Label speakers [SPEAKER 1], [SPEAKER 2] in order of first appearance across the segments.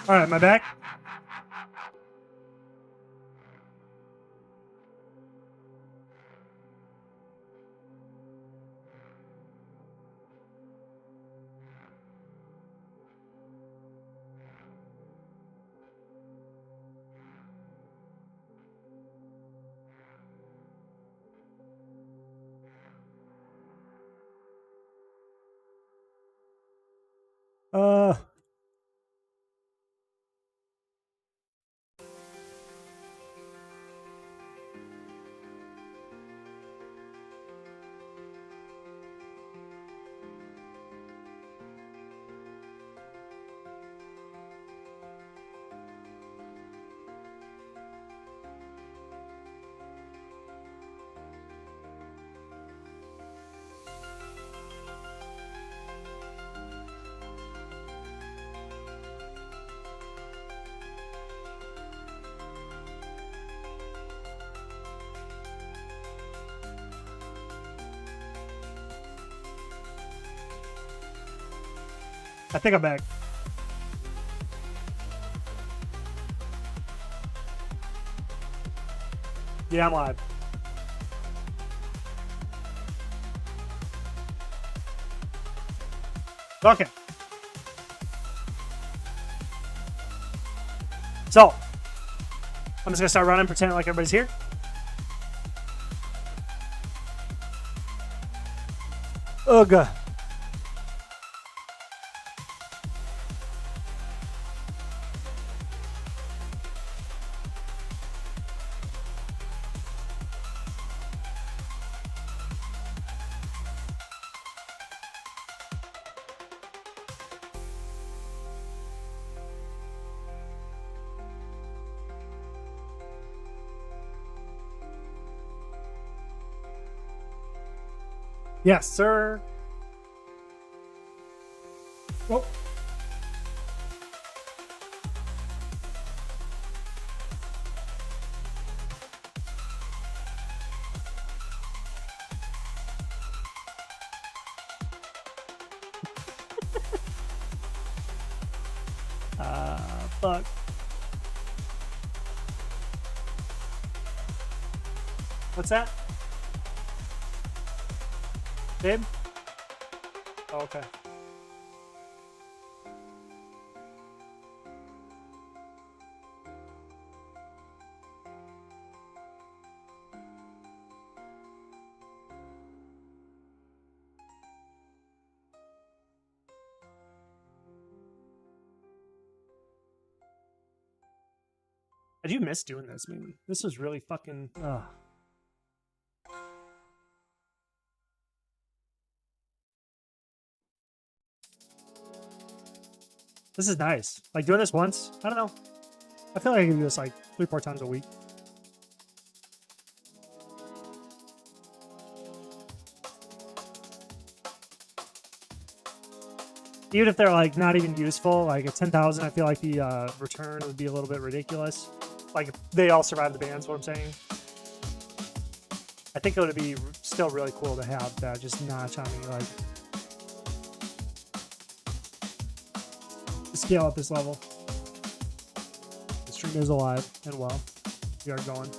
[SPEAKER 1] All right, my back. Uh, I think I'm back. Yeah, I'm live. Okay. So, I'm just gonna start running, pretending like everybody's here. Ugh. Yes, sir. Oh. Fuck. What's that? Babe? Oh, okay. I do miss doing this, man. This was really fucking... This is nice. Like, doing this once, I don't know. I feel like I can do this, like, 3-4 times a week. Even if they're, like, not even useful, like, at 10,000, I feel like the return would be a little bit ridiculous. Like, if they all survive the ban's what I'm saying. I think it would be still really cool to have that just notch on me, like... to scale up this level. The stream is alive and well. We are going.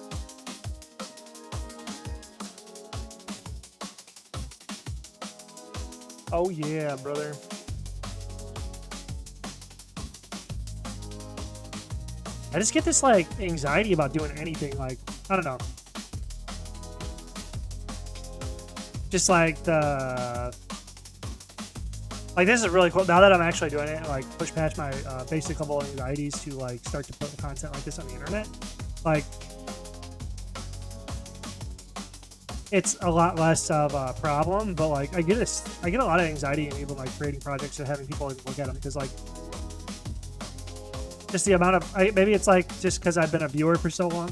[SPEAKER 1] Oh yeah, brother. I just get this, like, anxiety about doing anything, like, I don't know. Just, like, the... Like, this is really cool. Now that I'm actually doing it, like, push patch my basic level anxieties to, like, start to put content like this on the internet. Like, it's a lot less of a problem, but, like, I get a lot of anxiety in even, like, creating projects and having people look at them because, like, just the amount of maybe it's like just because I've been a viewer for so long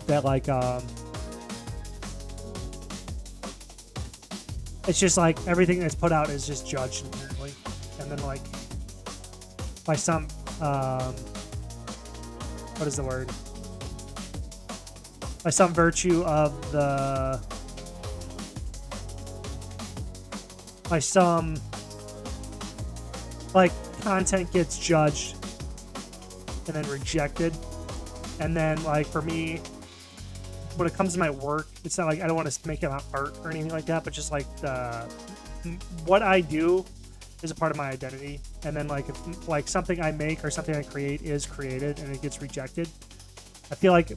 [SPEAKER 1] that like it's just like everything that's put out is just judged inherently, and then like by some what is the word, by some virtue of the by some like content gets judged and then rejected. And then like for me, when it comes to my work, it's not like I don't want to make it art or anything like that, but just like what I do is a part of my identity. And then like if like something I make or something I create is created and it gets rejected, I feel like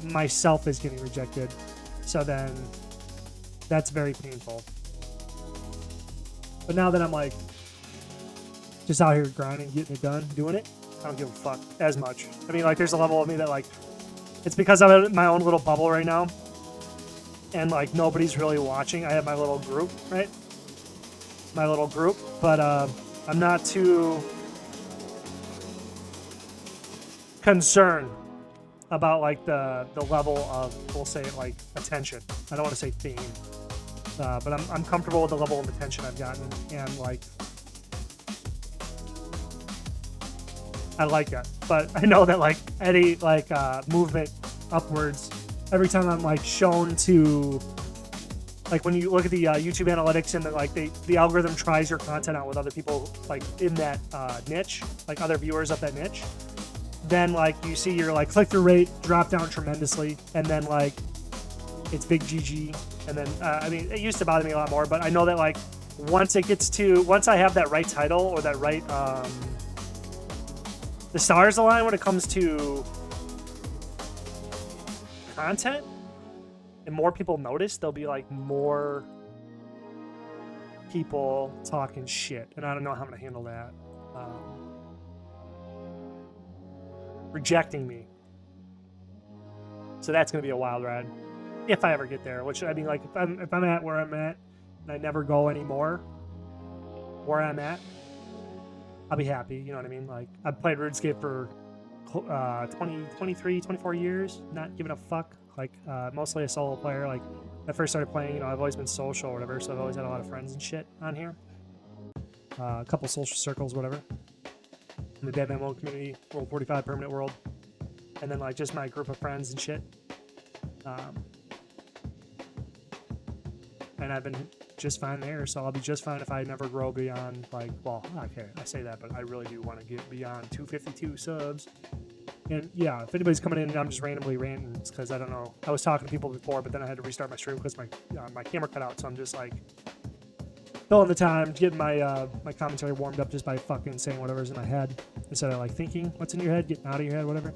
[SPEAKER 1] myself is getting rejected. So then that's very painful. But now that I'm like just out here grinding, getting it done, doing it, I don't give a fuck as much. I mean, like there's a level of me that like, it's because I'm in my own little bubble right now and like nobody's really watching. I have my little group, right? My little group, but I'm not too concerned about like the level of, we'll say like attention. I don't want to say fame, but I'm comfortable with the level of attention I've gotten, and like I like that. But I know that like any like movement upwards, every time I'm like shown to, like when you look at the YouTube analytics and like the algorithm tries your content out with other people like in that niche, like other viewers of that niche, then like you see your like click-through rate drop down tremendously, and then like it's big GG. And then I mean, it used to bother me a lot more, but I know that like once I have that right title or that right the stars align when it comes to content and more people notice, there'll be like more people talking shit, and I don't know how I'm gonna handle that. Rejecting me, so that's gonna be a wild ride if I ever get there, which I mean, like if I'm at where I'm at and I never go anymore where I'm at, I'll be happy, you know what I mean? Like I've played RuneScape for 24 years, not giving a fuck. Like mostly a solo player. Like when I first started playing, you know, I've always been social or whatever, so I've always had a lot of friends and shit on here. A couple social circles, whatever. In the Dead Man Mode community, World 45, Permanent World, and then like just my group of friends and shit. And I've been just fine there, so I'll be just fine if I never grow beyond like, well, okay, I say that, but I really do want to get beyond 252 subs. And yeah, if anybody's coming in and I'm just randomly ranting, it's because I don't know. I was talking to people before, but then I had to restart my stream because my camera cut out, so I'm just like filling the time, getting my my commentary warmed up just by fucking saying whatever's in my head instead of like thinking what's in your head, getting out of your head, whatever.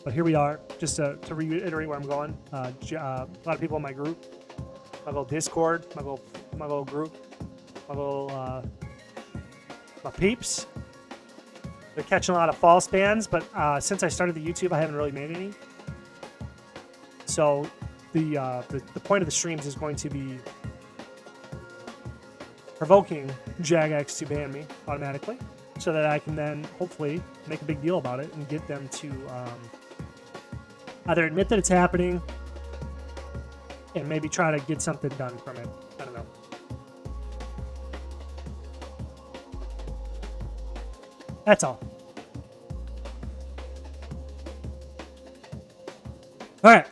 [SPEAKER 1] But here we are, just to reiterate where I'm going. A lot of people in my group, my little Discord, my little group, my little my peeps. They're catching a lot of false bans, but since I started the YouTube, I haven't really made any. So the point of the streams is going to be provoking jagex to ban me automatically, so that I can then hopefully make a big deal about it and get them to either admit that it's happening and maybe try to get something done from it. I don't know. That's all. All right.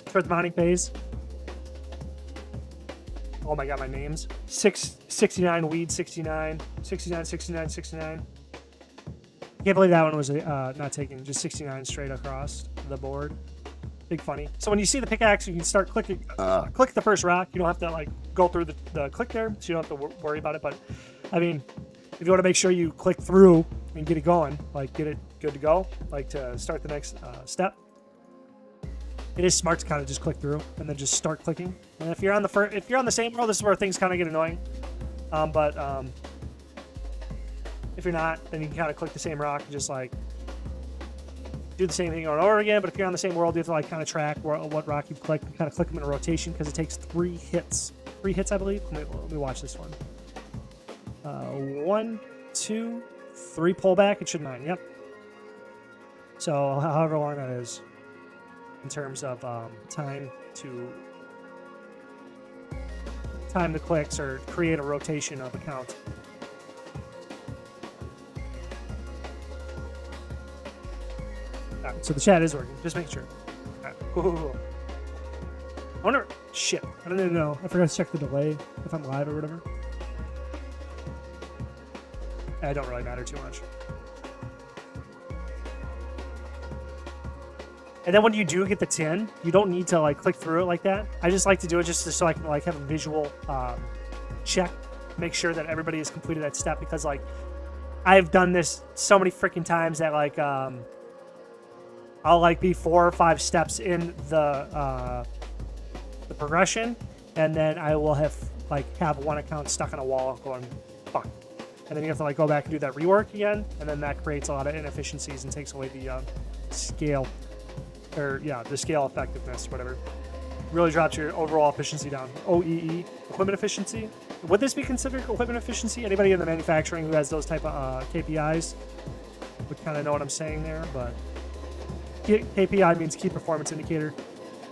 [SPEAKER 1] Start the modding phase. Oh my god, my names. 69 weed 69. 69, 69, 69. Can't believe that one was not taken. Just 69 straight across the board. Big funny. So when you see the pickaxe, you can start clicking. Click the first rock. You don't have to like go through the click there, so you don't have to worry about it. But I mean, if you want to make sure you click through and get it going, like get it good to go, like to start the next step, it is smart to kind of just click through and then just start clicking. And if you're on the same world, this is where things kind of get annoying. But if you're not, then you can kind of click the same rock and just like do the same thing over and over again. But if you're on the same world, you have to like kind of track what rock you click and kind of click them in a rotation because it takes 3 hits. 3 hits, I believe. Let me watch this one. 1, 2, 3 pullback. It should 9. Yep. So however long that is in terms of time the clicks or create a rotation of account. Right, so the chat is working. Just make sure. Right, cool. I wonder. Shit. I don't even know. I forgot to check the delay if I'm live or whatever. It don't really matter too much. And then when you do get the 10, you don't need to like click through it like that. I just like to do it just so I can like have a visual check, make sure that everybody has completed that step, because like I've done this so many freaking times that like I'll like be 4 or 5 steps in the progression, and then I will have one account stuck on a wall going fuck, and then you have to like go back and do that rework again, and then that creates a lot of inefficiencies and takes away the scale, or yeah, the scale effectiveness, whatever. Really drops your overall efficiency down. OEE, equipment efficiency. Would this be considered equipment efficiency? Anybody in the manufacturing who has those type of KPIs would kind of know what I'm saying there, but KPI means key performance indicator.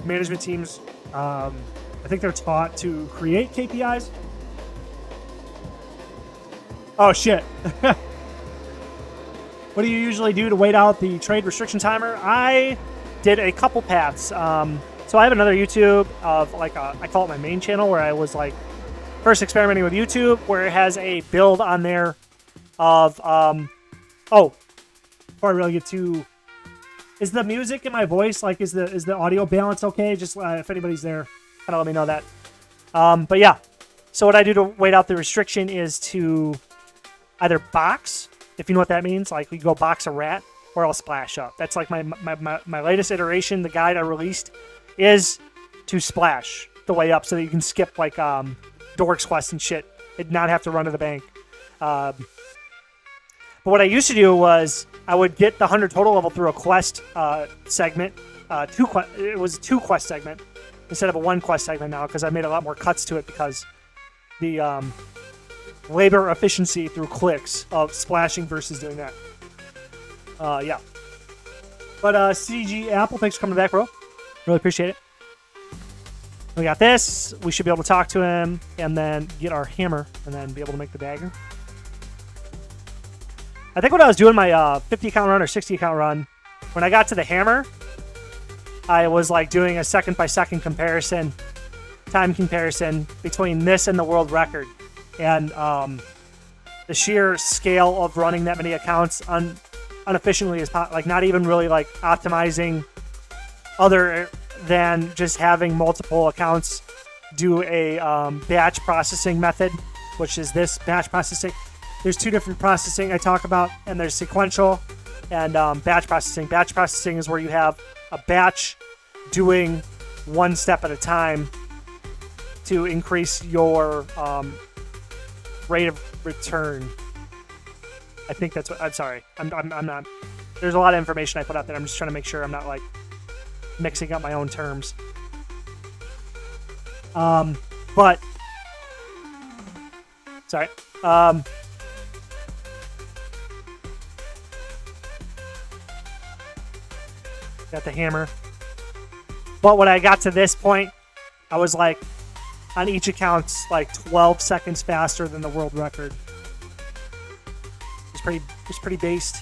[SPEAKER 1] Management teams, I think they're taught to create KPIs. Oh shit. What do you usually do to wait out the trade restriction timer? I did a couple paths. So I have another YouTube of like I call it my main channel, where I was like first experimenting with YouTube, where it has a build on there of before I really get to, is the music in my voice, like is the audio balance okay? Just if anybody's there, kind of let me know that. But yeah, so what I do to wait out the restriction is to either box, if you know what that means, like we go box a rat, or I'll splash up. That's like my latest iteration. The guide I released is to splash the way up so that you can skip like Dork's Quest and shit and not have to run to the bank. But what I used to do was I would get the 100 total level through a quest segment. It was a 2 quest segment instead of a 1 quest segment now, because I made a lot more cuts to it, because the labor efficiency through clicks of splashing versus doing that. Yeah. But CG Apple, thanks for coming back, bro. Really appreciate it. We got this. We should be able to talk to him and then get our hammer and then be able to make the dagger. I think when I was doing my 50 account run or 60 account run, when I got to the hammer, I was like doing a second by second comparison, time comparison between this and the world record. And the sheer scale of running that many accounts unefficiently is like not even really like optimizing other than just having multiple accounts do a batch processing method, which is this batch processing. There's 2 different processing I talk about, and there's sequential and batch processing. Batch processing is where you have a batch doing 1 step at a time to increase your rate of return. I think that's what, I'm sorry. I'm not, there's a lot of information I put out there. I'm just trying to make sure I'm not like mixing up my own terms. But sorry. Got the hammer. But when I got to this point, I was like on each account like 12 seconds faster than the world record. It's pretty based.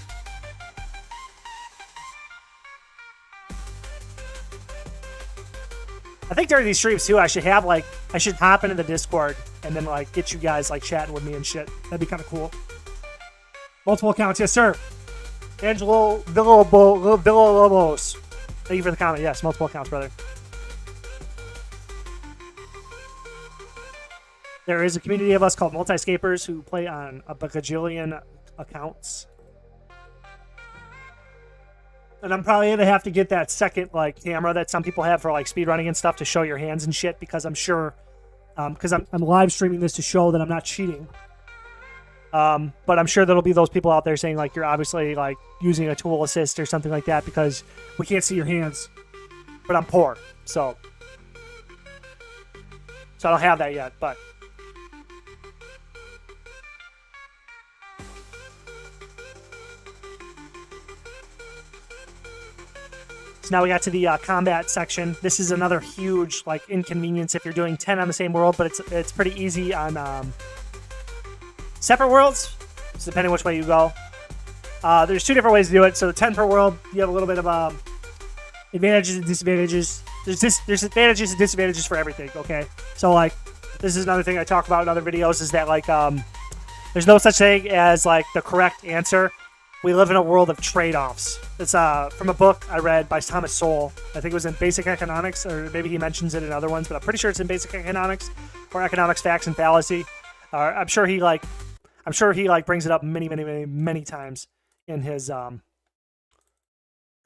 [SPEAKER 1] I think during these streams too, I should hop into the Discord and then like get you guys like chatting with me and shit. That'd be kind of cool. Multiple accounts, yes sir. Angelo Villalobos. Thank you for the comment. Yes, multiple accounts, brother. There is a community of us called Multiscapers who play on a bajillion accounts. And I'm probably going to have to get that second like camera that some people have for like speedrunning and stuff to show your hands and shit, because I'm sure, because I'm live streaming this to show that I'm not cheating. But I'm sure there'll be those people out there saying like you're obviously like using a tool assist or something like that because we can't see your hands. But I'm poor, so I don't have that yet, but so now we got to the combat section. This is another huge like inconvenience if you're doing 10 on the same world, but it's pretty easy on separate worlds. So depending which way you go, there's 2 different ways to do it. So 10 per world, you have a little bit of advantages and disadvantages. There's advantages and disadvantages for everything. Okay, so like this is another thing I talk about in other videos is that like there's no such thing as like the correct answer. we live in a world of trade-offs. It's from a book I read by Thomas Sowell. I think it was in Basic Economics, or maybe he mentions it in other ones, but I'm pretty sure it's in Basic Economics or Economics Facts and Fallacy. I'm sure he brings it up many times in his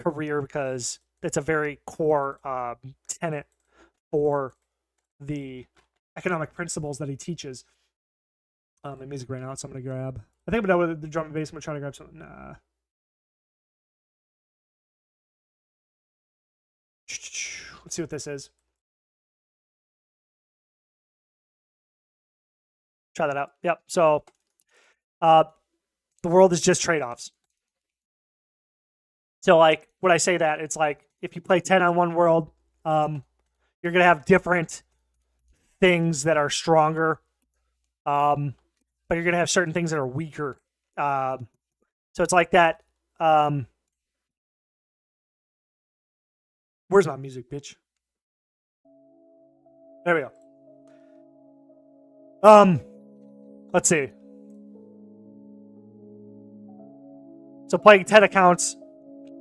[SPEAKER 1] career, because it's a very core tenet for the economic principles that he teaches. My music right now, so I'm gonna grab. I think I'm done with the drum and bass. I'm gonna try to grab something. Let's see what this is. Try that out. Yep. So, the world is just trade-offs. So, like, when I say that, it's like if you play 10 on one world, you're gonna have different things that are stronger, but you're gonna have certain things that are weaker. So it's like that. Where's my music, bitch? There we go. Let's see. So playing 10 accounts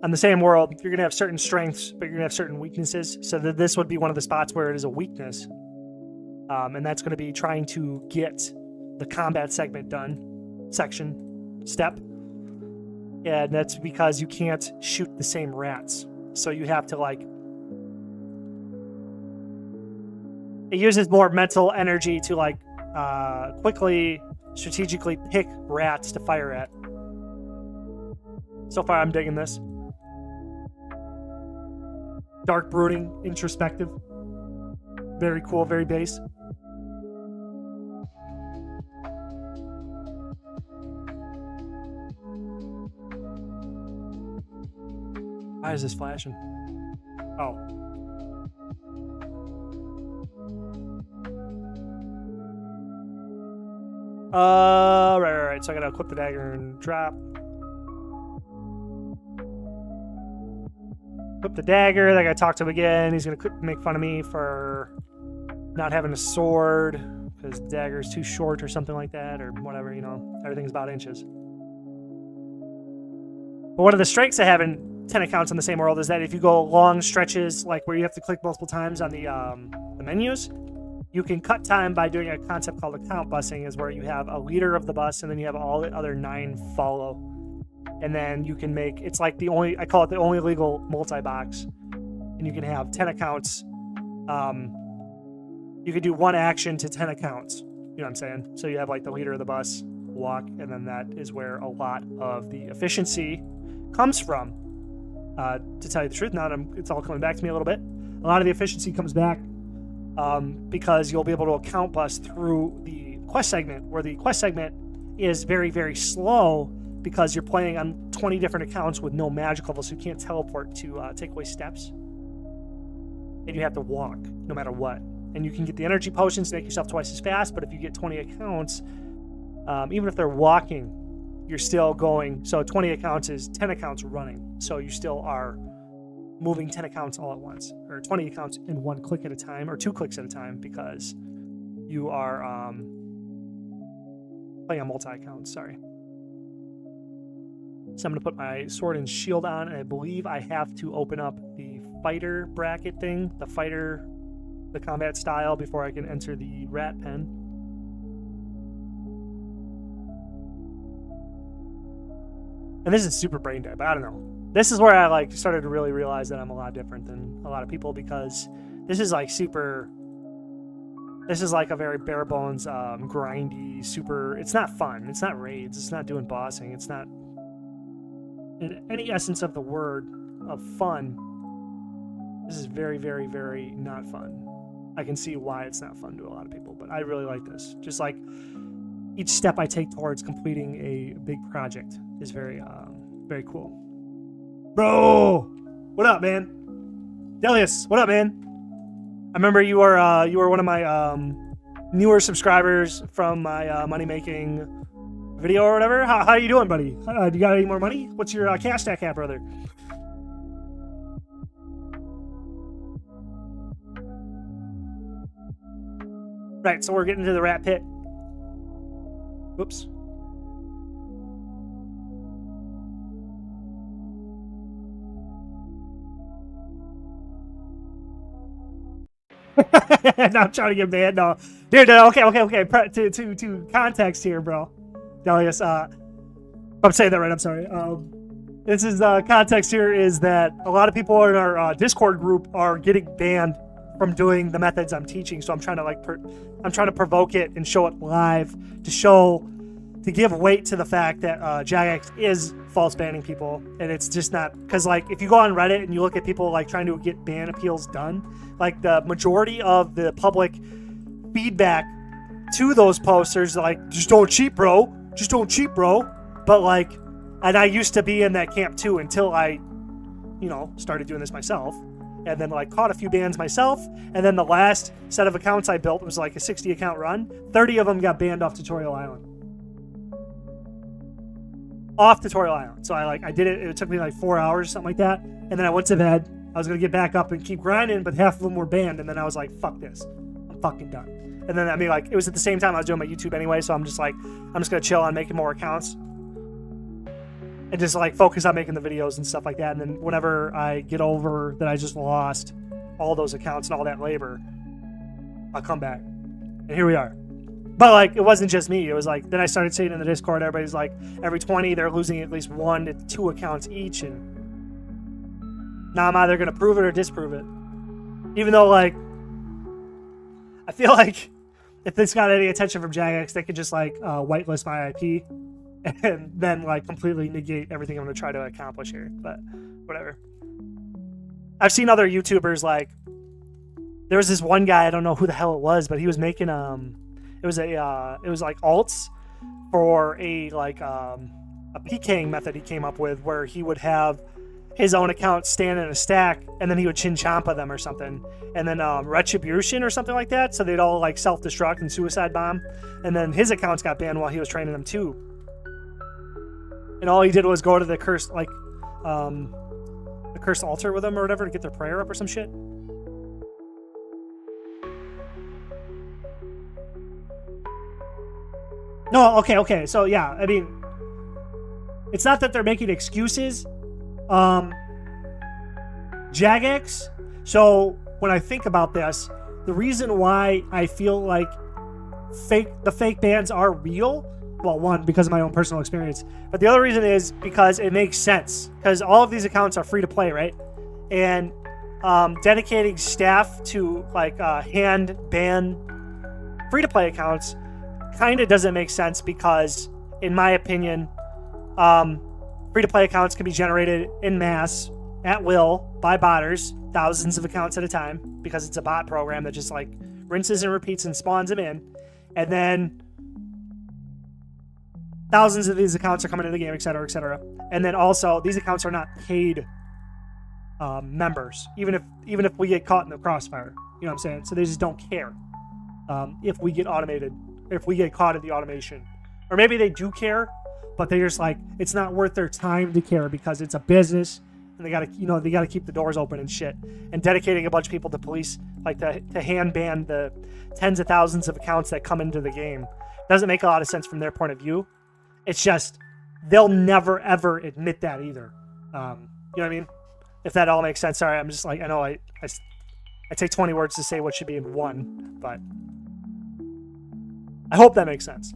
[SPEAKER 1] on the same world, you're going to have certain strengths, but you're going to have certain weaknesses. So that this would be one of the spots where it is a weakness. And that's going to be trying to get the combat segment done, step. And that's because you can't shoot the same rats. So you have to, like, it uses more mental energy to, like, quickly, strategically pick rats to fire at. So far, I'm digging this. Dark brooding, introspective. Very cool, very base. Why is this flashing? Oh. Right. So I gotta equip the dagger and drop. Equip the dagger. Then I gotta talk to him again. He's gonna make fun of me for not having a sword because the dagger is too short or something like that, or whatever. You know, everything's about inches. But one of the strengths of having 10 accounts on the same world is that if you go long stretches, like where you have to click multiple times on the menus, you can cut time by doing a concept called account busing, is where you have a leader of the bus and then you have all the other 9 follow. And then you can make, it's like I call it the only legal multi-box. And you can have 10 accounts. You could do one action to 10 accounts. You know what I'm saying? So you have like the leader of the bus, walk, and then that is where a lot of the efficiency comes from. To tell you the truth, now it's all coming back to me a little bit. A lot of the efficiency comes back because you'll be able to account bus through the quest segment, where the quest segment is very, very slow because you're playing on 20 different accounts with no magic level, so you can't teleport to take away steps. And you have to walk no matter what. And you can get the energy potions to make yourself twice as fast, but if you get 20 accounts, even if they're walking, you're still going. So 20 accounts is 10 accounts running. So you still are moving 10 accounts all at once, or 20 accounts in one click at a time, or 2 clicks at a time, because you are playing on multi-accounts, sorry. So I'm going to put my sword and shield on, and I believe I have to open up the fighter bracket thing, the combat style, before I can enter the rat pen. And this is super brain dead, but I don't know. This is where I like started to really realize that I'm a lot different than a lot of people, because this is like a very bare bones, grindy, it's not fun. It's not raids. It's not doing bossing. It's not, in any essence of the word, of fun. This is very, very, very not fun. I can see why it's not fun to a lot of people, but I really like this. Just like each step I take towards completing a big project is very, very cool. Bro, what up, man? Delius, what up, man? I remember you were one of my newer subscribers from my money making video or whatever. How you doing, buddy? Do you got any more money? What's your cash stack at, brother? Right, so we're getting to the rat pit. Oops. Now I'm trying to get banned. No, dude. Okay. To context here, bro. Delius, I'm saying that right. I'm sorry. This is context here is that a lot of people in our Discord group are getting banned from doing the methods I'm teaching. So I'm trying to I'm trying to provoke it and show it live to give weight to the fact that jagex is false banning people, and it's just not because like if you go on Reddit and you look at people like trying to get ban appeals done, like the majority of the public feedback to those posters like just don't cheat, bro. Just don't cheat, bro. But like, and I used to be in that camp too until I, started doing this myself. And then like caught a few bans myself. And then the last set of accounts I built was like a 60 account run. 30 of them got banned off Tutorial Island. Off Tutorial Island. So I did it. It took me like 4 hours or something like that. And then I went to bed. I was going to get back up and keep grinding, but half of them were banned. And then I was like, fuck this. I'm fucking done. And then, it was at the same time I was doing my YouTube anyway. So I'm just like, I'm just going to chill on making more accounts. And just like focus on making the videos and stuff like that. And then whenever I get over that I just lost all those accounts and all that labor, I'll come back. And here we are. But like, it wasn't just me. It was like, then I started seeing in the Discord, everybody's like, every 20, they're losing at least 1 to 2 accounts each. And now I'm either going to prove it or disprove it. Even though like, I feel like if this got any attention from jagex, they could just like whitelist my IP. And then like completely negate everything I'm going to try to accomplish here. But whatever. I've seen other YouTubers like there was this one guy, I don't know who the hell it was, but he was making it was like alts for a PKing method he came up with where he would have his own account stand in a stack and then he would chin-champa them or something. And then retribution or something like that. So they'd all like self-destruct and suicide bomb. And then his accounts got banned while he was training them too. And all he did was go to the cursed altar with them or whatever to get their prayer up or some shit. No, okay. So yeah, I mean, it's not that they're making excuses. Jagex. So when I think about this, the reason why I feel like the fake bans are real. Well, one, because of my own personal experience. But the other reason is because it makes sense. Because all of these accounts are free to play, right? And dedicating staff to like hand ban free to play accounts kind of doesn't make sense because, in my opinion, free to play accounts can be generated in mass at will by botters, thousands of accounts at a time, because it's a bot program that just like rinses and repeats and spawns them in. And then thousands of these accounts are coming into the game, etc., etc. And then also, these accounts are not paid members, even if we get caught in the crossfire. You know what I'm saying? So they just don't care if we get automated, if we get caught in the automation. Or maybe they do care, but they're just like, it's not worth their time to care because it's a business and they gotta keep the doors open and shit. And dedicating a bunch of people to police, like to hand ban the tens of thousands of accounts that come into the game doesn't make a lot of sense from their point of view. It's just, they'll never, ever admit that either. You know what I mean? If that all makes sense. Sorry, I'm just like, I know I take 20 words to say what should be in one, but I hope that makes sense.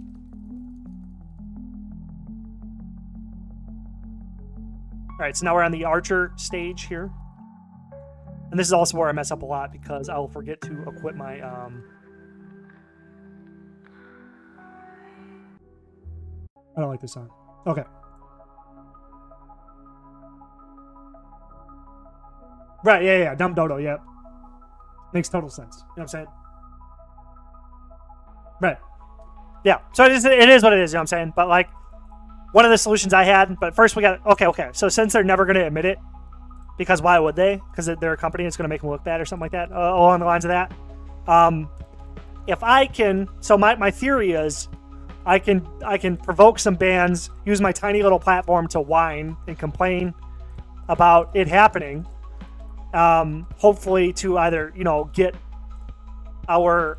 [SPEAKER 1] All right, so now we're on the Archer stage here. And this is also where I mess up a lot because I will forget to equip my... I don't like this song. Okay. Right, yeah. Dumb Dodo, yeah. Makes total sense. You know what I'm saying? Right. Yeah. So it is what it is, you know what I'm saying? But like, one of the solutions I had, but first we got, okay. So since they're never going to admit it, because why would they? Because they're a company, it's going to make them look bad or something like that, along the lines of that. If I can, so my theory is, I can provoke some bans, use my tiny little platform to whine and complain about it happening. Hopefully to either, get our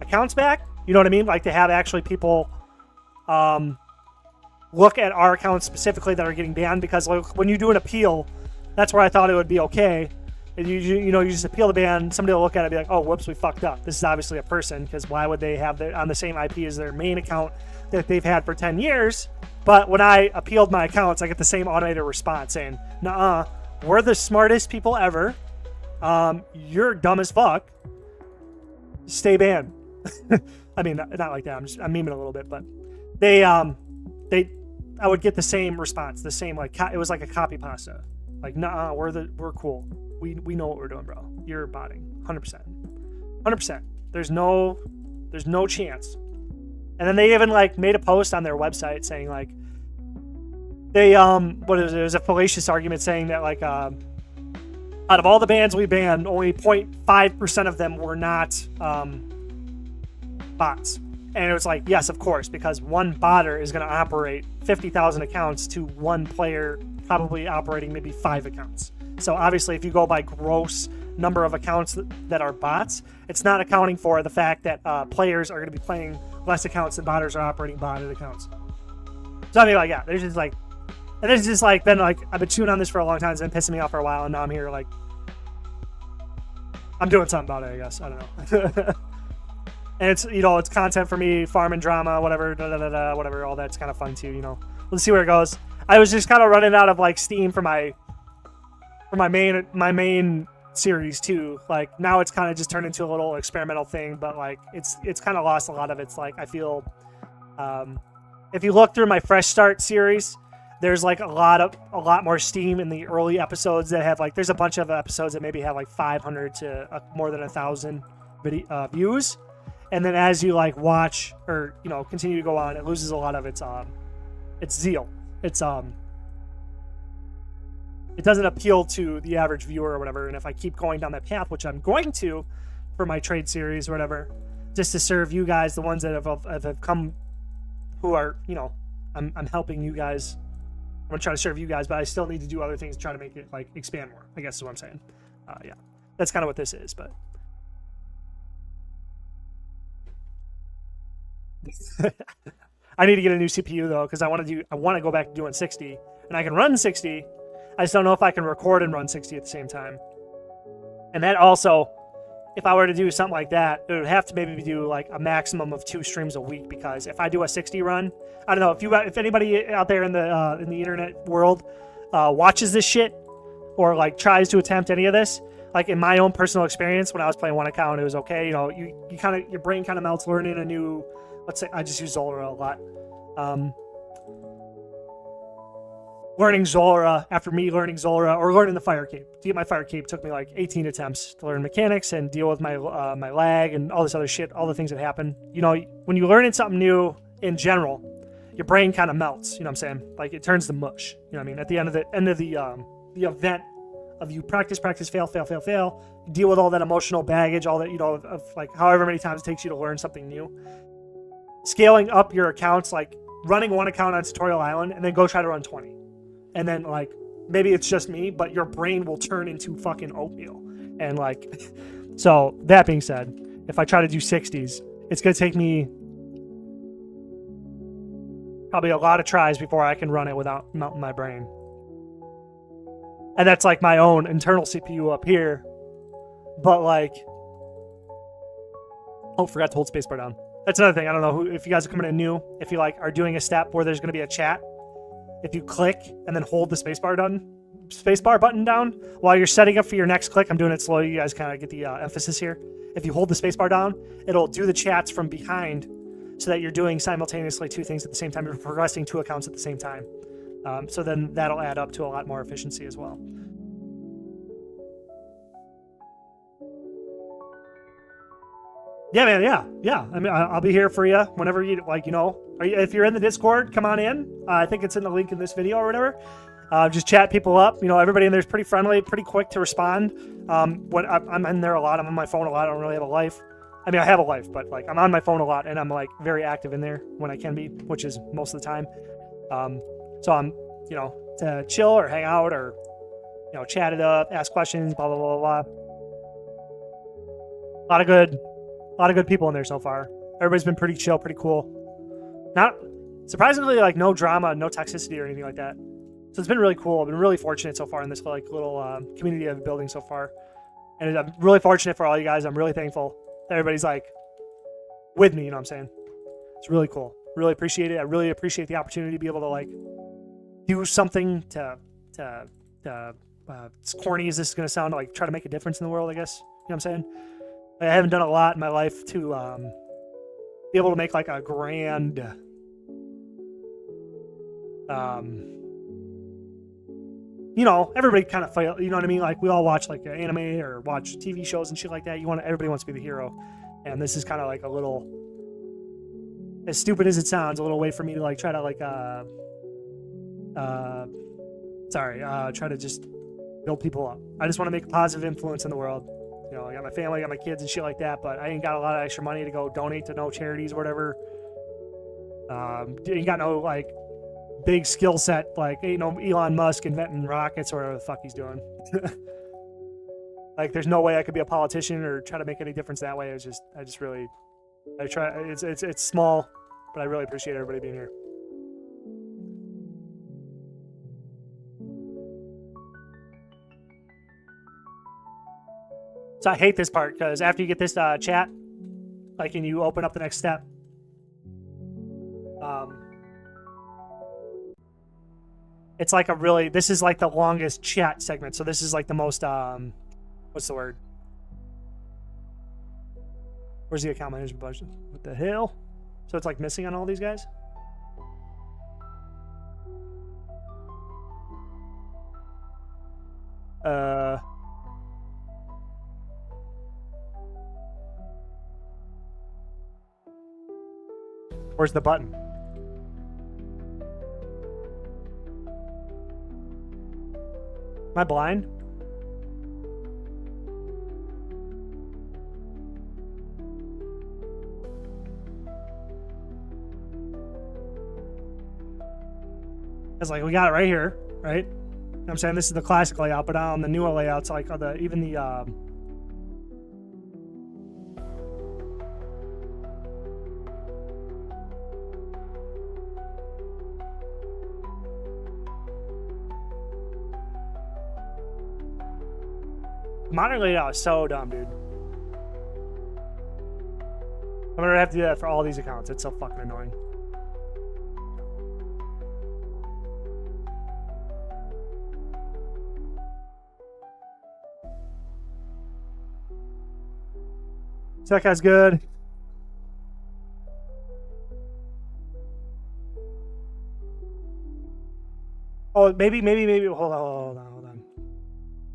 [SPEAKER 1] accounts back. You know what I mean? Like to have actually people look at our accounts specifically that are getting banned, because like, when you do an appeal, that's where I thought it would be okay. And you just appeal the ban, somebody will look at it and be like, oh, whoops, we fucked up. This is obviously a person, because why would they have on the same IP as their main account that they've had for 10 years? But when I appealed my accounts, I get the same automated response saying, nuh-uh, we're the smartest people ever. You're dumb as fuck. Stay banned. I mean, not like that. I'm memeing a little bit, but I would get the same response, the same, like, it was like a copy pasta. Like, nuh-uh, we're cool. We know what we're doing, bro. You're botting. 100%. 100%. There's no chance. And then they even, like, made a post on their website saying, like, they, what is it? It was a fallacious argument saying that, like, out of all the bans we banned, only 0.5% of them were not bots. And it was like, yes, of course, because one botter is going to operate 50,000 accounts to one player probably operating maybe 5 accounts. So obviously, if you go by gross number of accounts that are bots, it's not accounting for the fact that players are going to be playing less accounts than botters are operating botted accounts. So I mean, like, yeah, there's just like, and it's just like been like, I've been chewing on this for a long time. It's been pissing me off for a while, and now I'm here like, I'm doing something about it, I guess. I don't know. And it's, it's content for me, farming drama, whatever, whatever, all that's kind of fun too, Let's see where it goes. I was just kind of running out of like steam for my main series too. Like now it's kind of just turned into a little experimental thing, but like it's kind of lost a lot of its, like, I feel, if you look through my Fresh Start series, there's like a lot more steam in the early episodes that have, like, there's a bunch of episodes that maybe have like 500 to more than 1,000 views. And then as you like watch or, continue to go on, it loses a lot of its zeal. It doesn't appeal to the average viewer or whatever. And if I keep going down that path, which I'm going to for my trade series or whatever, just to serve you guys, the ones that have come, who are, I'm helping you guys. I'm gonna try to serve you guys, but I still need to do other things to try to make it like expand more, I guess is what I'm saying. Yeah, that's kind of what this is, but. I need to get a new CPU though, because I want to go back to doing 60, and I can run 60. I just don't know if I can record and run 60 at the same time. And that also, if I were to do something like that, it would have to maybe do like a maximum of 2 streams a week, because if I do a 60 run, I don't know if anybody out there in the internet world watches this shit or like tries to attempt any of this. Like in my own personal experience, when I was playing one account, it was okay. You kind of, your brain kind of melts learning a new. Let's say I just use Zolra a lot. Learning Zolra, after me learning Zolra, or learning the Fire Cape. To get my Fire Cape took me like 18 attempts to learn mechanics and deal with my my lag and all this other shit, all the things that happen. When you learn something new in general, your brain kind of melts, you know what I'm saying? Like it turns to mush, you know what I mean? At the end of the event of you practice, fail, you deal with all that emotional baggage, all that, of like however many times it takes you to learn something new. Scaling up your accounts, like running one account on Tutorial Island and then go try to run 20. And then like, maybe it's just me, but your brain will turn into fucking oatmeal. And like, so that being said, if I try to do 60s, it's going to take me probably a lot of tries before I can run it without melting my brain. And that's like my own internal CPU up here. But like, oh, forgot to hold spacebar down. That's another thing. I don't know if you guys are coming in new, if you like are doing a step where there's going to be a chat. If you click and then hold the spacebar button down while you're setting up for your next click, I'm doing it slowly. You guys kind of get the emphasis here. If you hold the spacebar down, it'll do the chats from behind so that you're doing simultaneously 2 things at the same time. You're progressing 2 accounts at the same time. So then that'll add up to a lot more efficiency as well. Yeah, man, yeah. I mean, I'll be here for you whenever you, like, if you're in the Discord, come on in. I think it's in the link in this video or whatever. Just chat people up. Everybody in there is pretty friendly, pretty quick to respond. When I'm in there a lot, I'm on my phone a lot. I don't really have a life. I mean, I have a life, but like I'm on my phone a lot, and I'm like very active in there when I can be, which is most of the time. So I'm, to chill or hang out or, chat it up, ask questions, blah blah blah blah. A lot of good people in there so far. Everybody's been pretty chill, pretty cool. Not surprisingly, like no drama, no toxicity or anything like that. So it's been really cool. I've been really fortunate so far in this like little community I've been building so far. And I'm really fortunate for all you guys. I'm really thankful that everybody's like with me, you know what I'm saying? It's really cool. Really appreciate it. I really appreciate the opportunity to be able to like do something to as corny as this is going to sound, like try to make a difference in the world, I guess. You know what I'm saying? Like, I haven't done a lot in my life to be able to make like a grand you know, everybody kind of fail, you know what I mean? Like we all watch like anime or watch TV shows and shit like that. Everybody wants to be the hero. And this is kind of like a little, as stupid as it sounds, a little way for me to like try to like try to just build people up. I just want to make a positive influence in the world. You know, I got my family, I got my kids and shit like that, but I ain't got a lot of extra money to go donate to no charities or whatever. Ain't got no like big skill set, like ain't no Elon Musk inventing rockets or whatever the fuck he's doing. Like there's no way I could be a politician or try to make any difference that way. It's small, but I really appreciate everybody being here. So I hate this part because after you get this chat, like, and you open up the next step, it's like this is like the longest chat segment. So this is like the most, what's the word? Where's the account management budget? What the hell? So it's like missing on all these guys? Where's the button? Am I blind? It's like we got it right here, right? You know what I'm saying? This is the classic layout, but on the newer layouts, like even the modern layout is so dumb, dude. I'm gonna have to do that for all these accounts. It's so fucking annoying. So that guy's good. Oh, maybe. Hold on.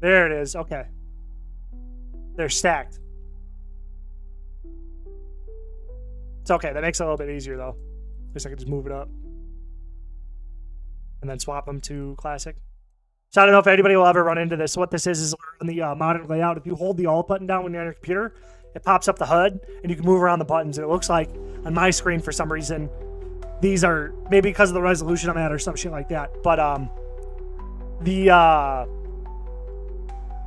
[SPEAKER 1] There it is. Okay. They're stacked. It's okay. That makes it a little bit easier, though. At least I can just move it up. And then swap them to classic. So I don't know if anybody will ever run into this. So what this is in the modern layout, if you hold the Alt button down when you're on your computer, it pops up the HUD, and you can move around the buttons. And it looks like, on my screen, for some reason, these are, maybe because of the resolution I'm at or some shit like that, but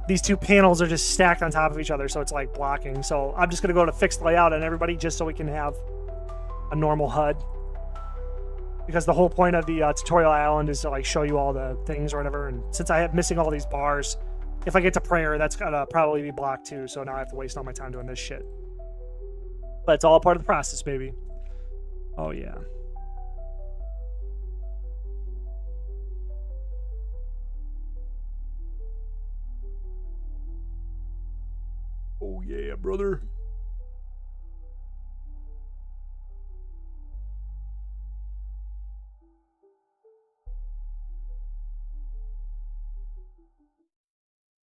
[SPEAKER 1] these two panels are just stacked on top of each other, so it's like blocking. So I'm just going to go to fixed layout on everybody just so we can have a normal HUD. Because the whole point of the tutorial island is to like show you all the things or whatever. And since I have missing all these bars, if I get to prayer, that's going to probably be blocked too. So now I have to waste all my time doing this shit. But it's all part of the process, baby. Oh, yeah. Oh, yeah, brother.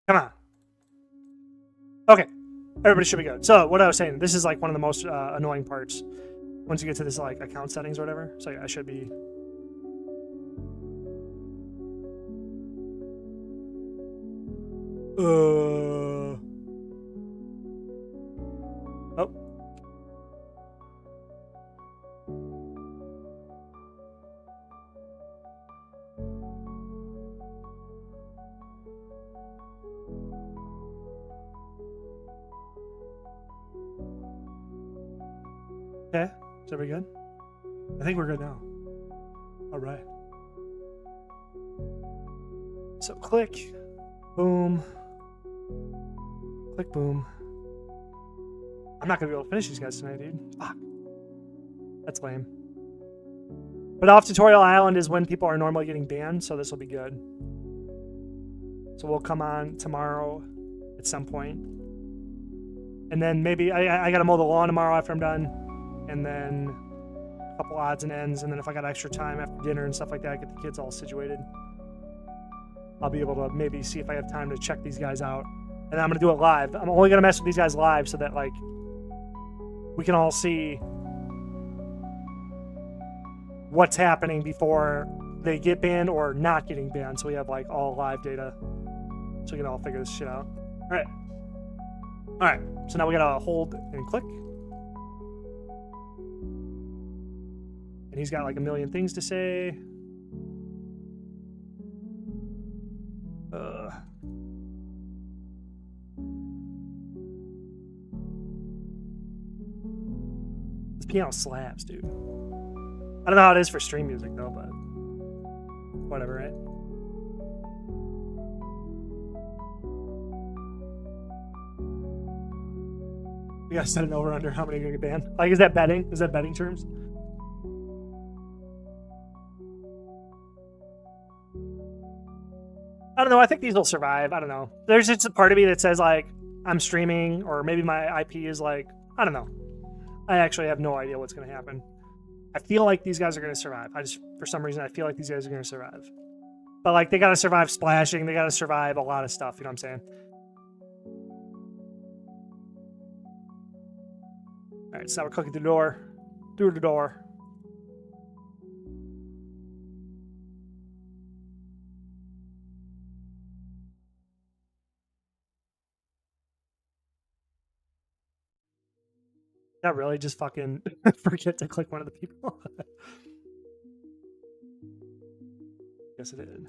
[SPEAKER 1] Come on. Okay. Everybody should be good. So, what I was saying, this is like one of the most annoying parts once you get to this like account settings or whatever. So, yeah, I should be... Oh. Okay, is everybody good? I think we're good now. All right. So click, boom, click, boom. I'm not gonna be able to finish these guys tonight, dude. Fuck. That's lame. But off Tutorial Island is when people are normally getting banned, so this will be good. So we'll come on tomorrow at some point. And then maybe I gotta mow the lawn tomorrow after I'm done. And then a couple odds and ends. And then if I got extra time after dinner and stuff like that, get the kids all situated, I'll be able to maybe see if I have time to check these guys out. And then I'm gonna do it live. I'm only gonna mess with these guys live so that like we can all see what's happening before they get banned or not getting banned. So we have like all live data so we can all figure this shit out. All right. All right. So now we gotta hold and click. And he's got like a million things to say. This piano slaps, dude. I don't know how it is for stream music though, but whatever, right? We gotta set an over under how many are gonna get banned. Like, is that betting? Is that betting terms? I don't know. I think these will survive. I don't know. There's just a part of me that says like I'm streaming, or maybe my IP is like, I don't know. I actually have no idea what's gonna happen. I feel like these guys are gonna survive. For some reason, I feel like these guys are gonna survive. But like, they gotta survive splashing. They gotta survive a lot of stuff. You know what I'm saying? All right, so now we're clicking through the door. Through the door. Not really, just fucking forget to click one of the people. Yes, it did.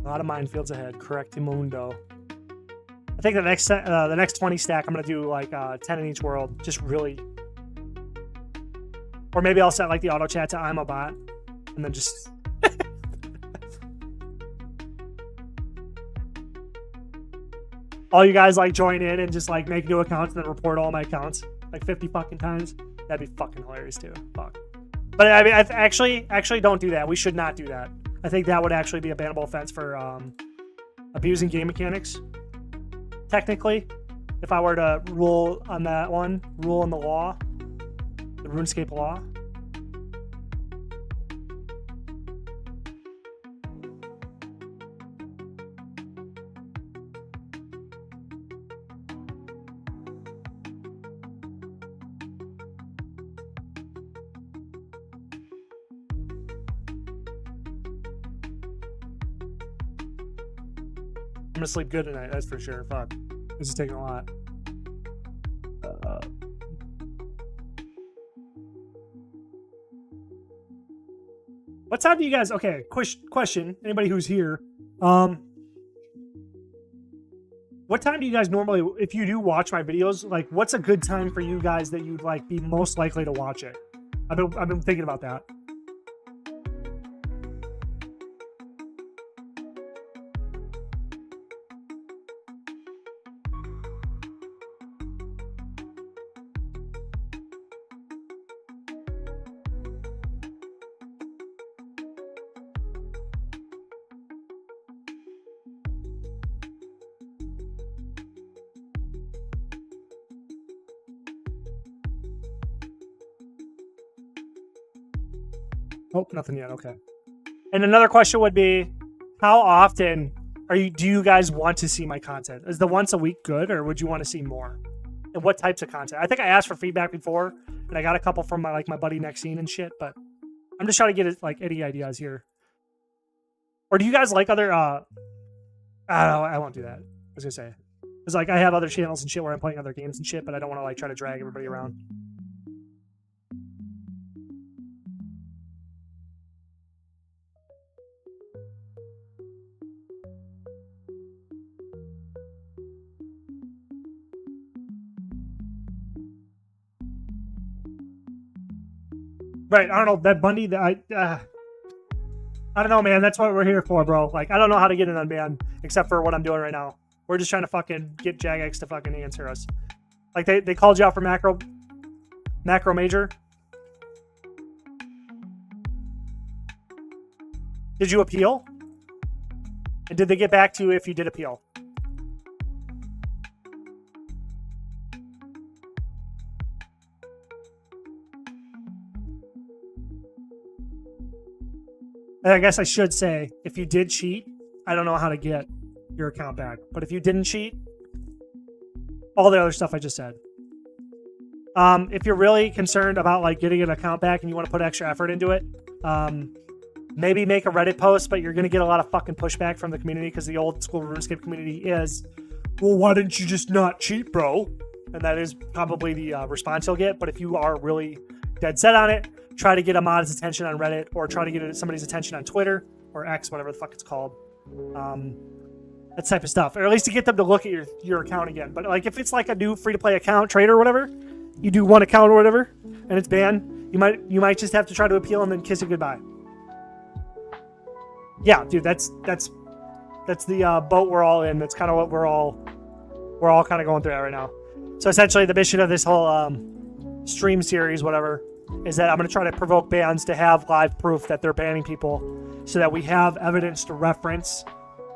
[SPEAKER 1] A lot of minefields ahead. Correctamundo. I think the next 20 stack, I'm gonna do like 10 in each world. Just really, or maybe I'll set like the auto chat to I'm a bot, and then just. All you guys like join in and just like make new accounts and then report all my accounts like 50 fucking times. That'd be fucking hilarious too. Fuck. But I mean, I actually don't do that. We should not do that. I think that would actually be a bannable offense for abusing game mechanics. Technically, if I were to rule on that one, rule in the law, the RuneScape law. I'm gonna sleep good tonight, that's for sure. Fuck. This is taking a lot. What time do you guys... Okay, question. Anybody who's here. What time do you guys normally... If you do watch my videos, like, what's a good time for you guys that you'd, like, be most likely to watch it? I've been thinking about that. Oh, nothing yet. Okay. And another question would be, how often do you guys want to see my content? Is the once a week good, or would you want to see more? And what types of content? I think I asked for feedback before, and I got a couple from my buddy Nexine and shit. But I'm just trying to get like any ideas here. Or do you guys like other? I don't know. I won't do that. I was gonna say, because like I have other channels and shit where I'm playing other games and shit, but I don't want to like try to drag everybody around. Right. I don't know. That Bundy, I don't know, man. That's what we're here for, bro. Like, I don't know how to get it unbanned except for what I'm doing right now. We're just trying to fucking get jagex to fucking answer us. Like, they called you out for macro major. Did you appeal? And did they get back to you if you did appeal? And I guess I should say, if you did cheat, I don't know how to get your account back. But if you didn't cheat, all the other stuff I just said. If you're really concerned about like getting an account back and you want to put extra effort into it, maybe make a Reddit post, but you're going to get a lot of fucking pushback from the community because the old school RuneScape community is, well, why didn't you just not cheat, bro? And that is probably the response you'll get. But if you are really dead set on it, try to get a mod's attention on Reddit or try to get somebody's attention on Twitter or X, whatever the fuck it's called. That type of stuff. Or at least to get them to look at your account again. But like if it's like a new free-to-play account, trader or whatever, you do one account or whatever, and it's banned, you might just have to try to appeal and then kiss it goodbye. Yeah, dude, that's the boat we're all in. That's kind of what we're all kind of going through that right now. So essentially, the mission of this whole stream series, whatever, is that I'm going to try to provoke bans to have live proof that they're banning people, so that we have evidence to reference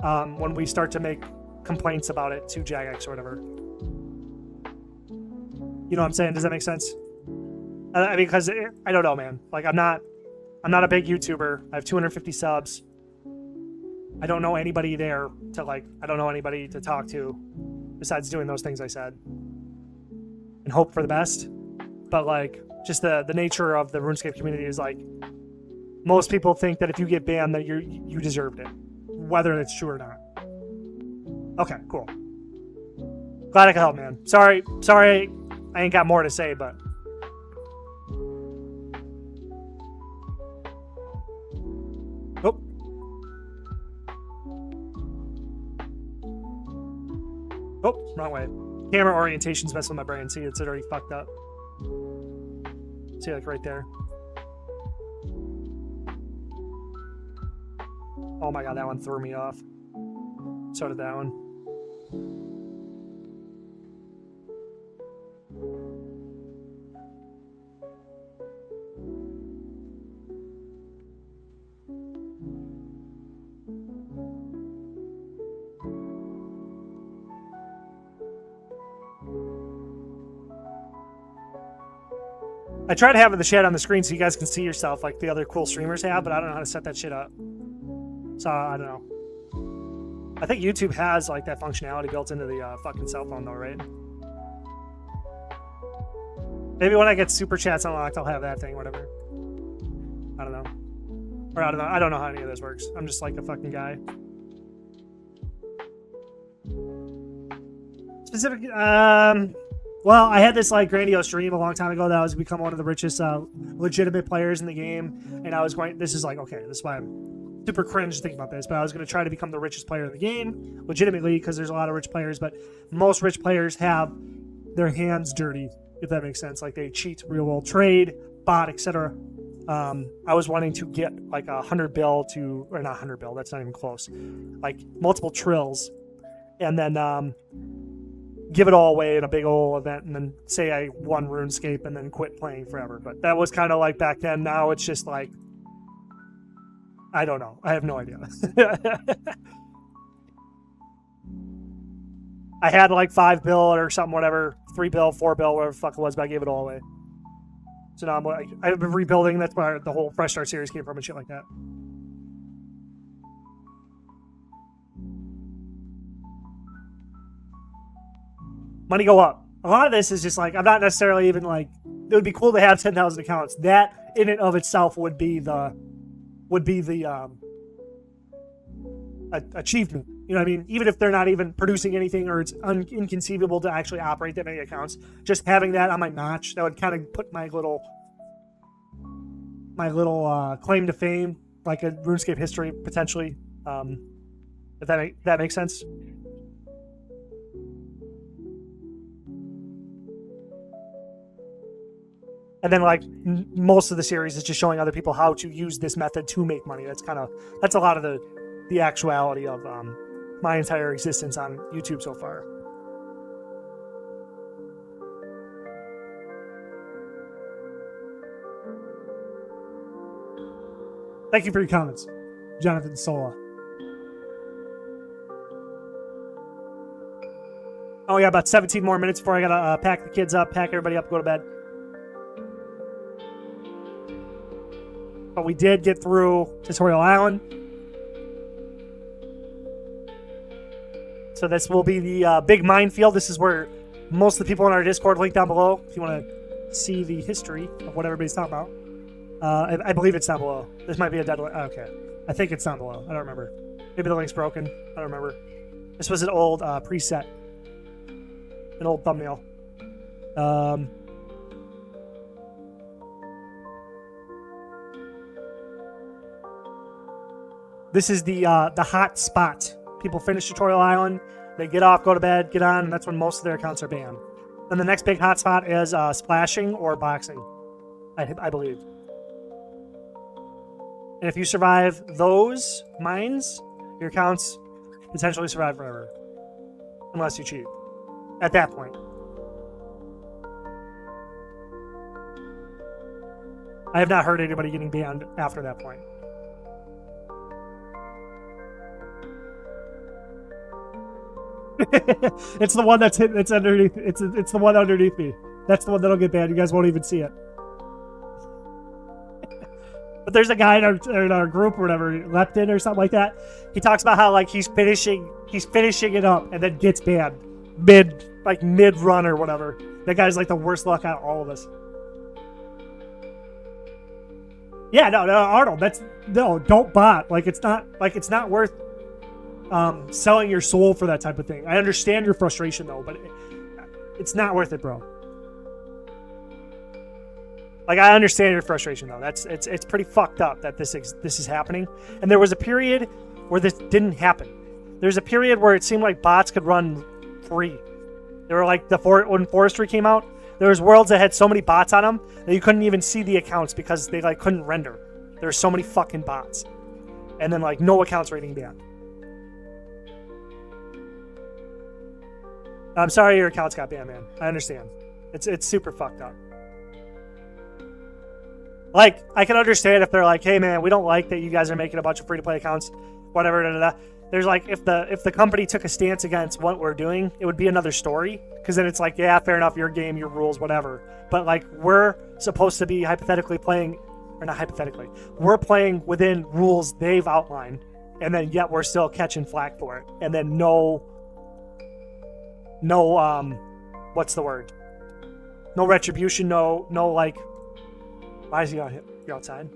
[SPEAKER 1] when we start to make complaints about it to jagex or whatever. You know what I'm saying? Does that make sense? I mean, because I don't know, man. Like, I'm not a big YouTuber. I have 250 subs. I don't know anybody there to I don't know anybody to talk to besides doing those things I said and hope for the best. But like, just the nature of the RuneScape community is like, most people think that if you get banned that you deserved it, whether it's true or not. Okay, cool. Glad I could help, man. Sorry, I ain't got more to say, but oh, wrong way. Camera orientation's messing with my brain. See, it's already fucked up. See, like right there. Oh my god, that one threw me off. So did that one. I tried having the chat on the screen so you guys can see yourself like the other cool streamers have, but I don't know how to set that shit up. So, I don't know. I think YouTube has like that functionality built into the fucking cell phone though, right? Maybe when I get super chats unlocked, I'll have that thing, whatever. I don't know. Or I don't know. I don't know how any of this works. I'm just like a fucking guy. Specific, well, I had this like grandiose dream a long time ago that I was become one of the richest legitimate players in the game, and I was going. This is like okay. This is why I'm super cringe thinking about this, but I was going to try to become the richest player in the game legitimately because there's a lot of rich players, but most rich players have their hands dirty, if that makes sense. Like they cheat, real world trade, bot, etc. I was wanting to get like 100 bill to, or not 100 bill. That's not even close. Like multiple trills, and then give it all away in a big old event, and then say I won RuneScape and then quit playing forever. But that was kind of like back then. Now it's just like, I don't know. I have no idea. I had like 5 bill or something, whatever, 3 bill, 4 bill, whatever the fuck it was, but I gave it all away. So now I've been rebuilding. That's where the whole Fresh Start series came from and shit like that. Money go up. A lot of this is just like, I'm not necessarily even like, it would be cool to have 10,000 accounts. That in and of itself would be the achievement. You know what I mean? Even if they're not even producing anything or it's inconceivable to actually operate that many accounts, just having that on my notch, that would kind of put my little claim to fame, like a RuneScape history potentially. If that makes sense. And then like most of the series is just showing other people how to use this method to make money. That's a lot of the actuality of my entire existence on YouTube so far. Thank you for your comments, Jonathan Sola. Oh, yeah, about 17 more minutes before I gotta pack the kids up, pack everybody up, go to bed. But we did get through Tutorial Island. So this will be the big minefield. This is where most of the people in our Discord, link down below, if you want to see the history of what everybody's talking about. I believe it's down below. This might be a dead link. Okay. I think it's down below. I don't remember. Maybe the link's broken. I don't remember. This was an old preset. An old thumbnail. This is the hot spot. People finish Tutorial Island, they get off, go to bed, get on, and that's when most of their accounts are banned. Then the next big hot spot is splashing or boxing, I believe. And if you survive those mines, your accounts potentially survive forever. Unless you cheat. At that point. I have not heard anybody getting banned after that point. It's the one that's hit. It's underneath. It's the one underneath me. That's the one that'll get banned. You guys won't even see it. But there's a guy in our group or whatever, Leptin or something like that. He talks about how like he's finishing it up and then gets banned mid run or whatever. That guy's like the worst luck out of all of us. Yeah, no, Arnold. Don't bot. It's not worth selling your soul for that type of thing. I understand your frustration though, but it's not worth it, bro. I understand your frustration though. It's pretty fucked up that this is happening. And there was a period where this didn't happen. There's a period where it seemed like bots could run free. They were like when Forestry came out, there was worlds that had so many bots on them that you couldn't even see the accounts because they couldn't render. There were so many fucking bots. And then no accounts were getting banned. I'm sorry your accounts got banned, man. I understand. It's super fucked up. I can understand if they're like, hey man, we don't like that you guys are making a bunch of free-to-play accounts, whatever, da, da, da. There's if the company took a stance against what we're doing, it would be another story. Because then it's yeah, fair enough, your game, your rules, whatever. But we're supposed to be hypothetically playing, or not hypothetically, we're playing within rules they've outlined, and then yet we're still catching flack for it. And then no, what's the word? No retribution, no why is he out here? You're outside?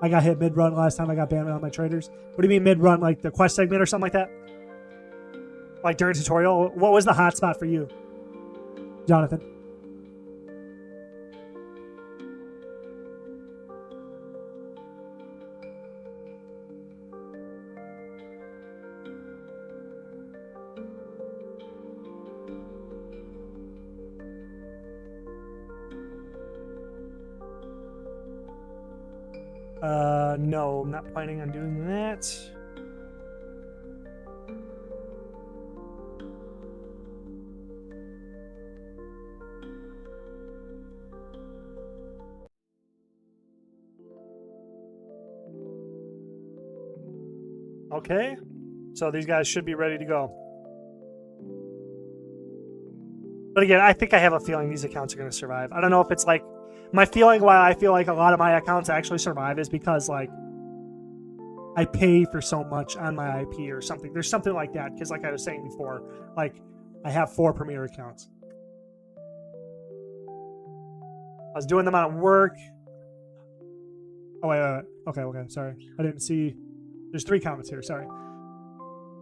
[SPEAKER 1] I got hit mid-run last time I got banned on my traders. What do you mean mid-run? The quest segment or something like that? During tutorial? What was the hotspot for you, Jonathan? No, I'm not planning on doing that. Okay, so these guys should be ready to go. But again, I think I have a feeling these accounts are going to survive. I don't know if it's my feeling why I feel like a lot of my accounts actually survive is because I pay for so much on my IP or something. There's something like that because I was saying before, I have 4 Premier accounts. I was doing them on work. Oh wait. Okay, sorry. I didn't see. There's 3 comments here, sorry.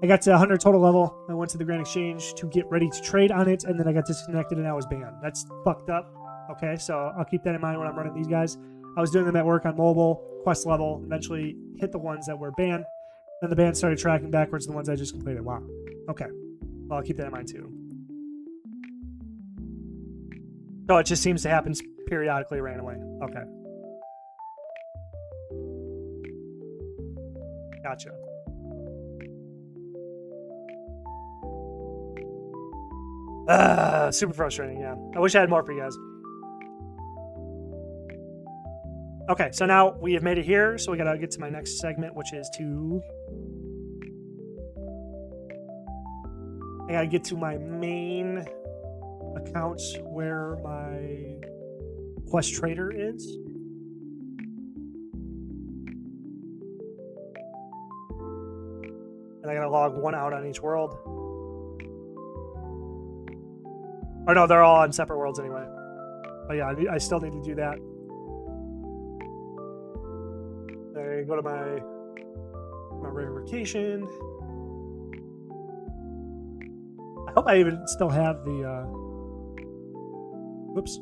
[SPEAKER 1] I got to 100 total level. I went to the Grand Exchange to get ready to trade on it, and then I got disconnected and I was banned. That's fucked up. Okay, so I'll keep that in mind when I'm running these guys. I was doing them at work on mobile, quest level, eventually hit the ones that were banned. Then the band started tracking backwards to the ones I just completed. Wow. Okay. Well, I'll keep that in mind too. So it just seems to happen periodically, randomly. Okay. Gotcha. Super frustrating, yeah. I wish I had more for you guys. Okay, so now we have made it here, so we gotta get to my next segment, which is I gotta get to my main accounts where my quest trader is. And I gotta log one out on each world. Or no, they're all on separate worlds anyway. But yeah, I still need to do that. I go to my verification. I hope I even still have the whoops.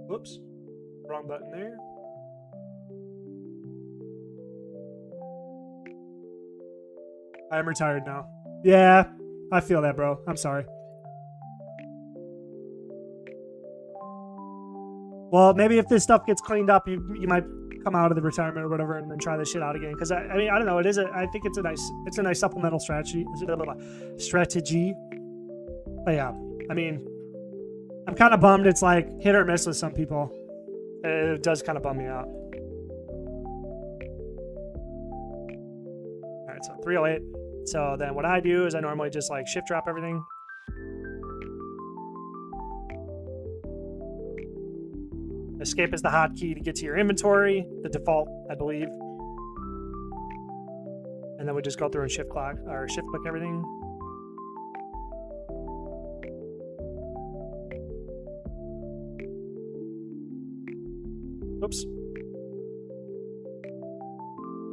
[SPEAKER 1] Whoops. Wrong button there. I'm retired now. Yeah, I feel that, bro. I'm sorry. Well, maybe if this stuff gets cleaned up, you might come out of the retirement or whatever and then try this shit out again. Because I mean, I don't know. I think it's a nice supplemental strategy. But yeah, I mean, I'm kind of bummed. It's like hit or miss with some people. It does kind of bum me out. All right, so 308. So then what I do is I normally just like shift drop everything. Escape is the hotkey to get to your inventory, the default, I believe. And then we just go through and shift click everything. Oops.